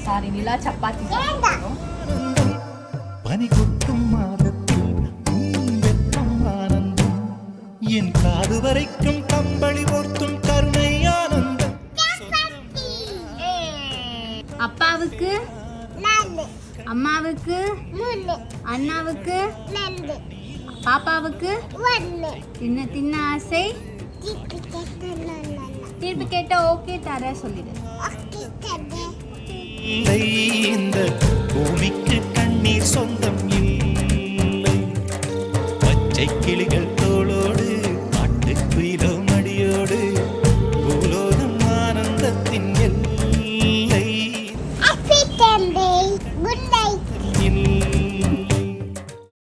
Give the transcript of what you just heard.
Sorry நிலா சப்பாத்தி சாப்பிடணும். பனி கொட்டும் மாதத்தில் வெப்பம் ஆனந்தம் என் காது வரைக்கும் கம்பளி போர்த்தும் கருணை ஆனந்தம். அப்பாவுக்கு அம்மாவுக்கு அண்ணாவுக்கு பாப்பாவுக்கு தின்ன தின்ன ஆசை. திருப்பி கேட்டா ஓகே தர சொல்லிடு. இந்த பூமிக்கு கண்ணீர் சொந்தம் இல்லை. பச்சை கிளிகள்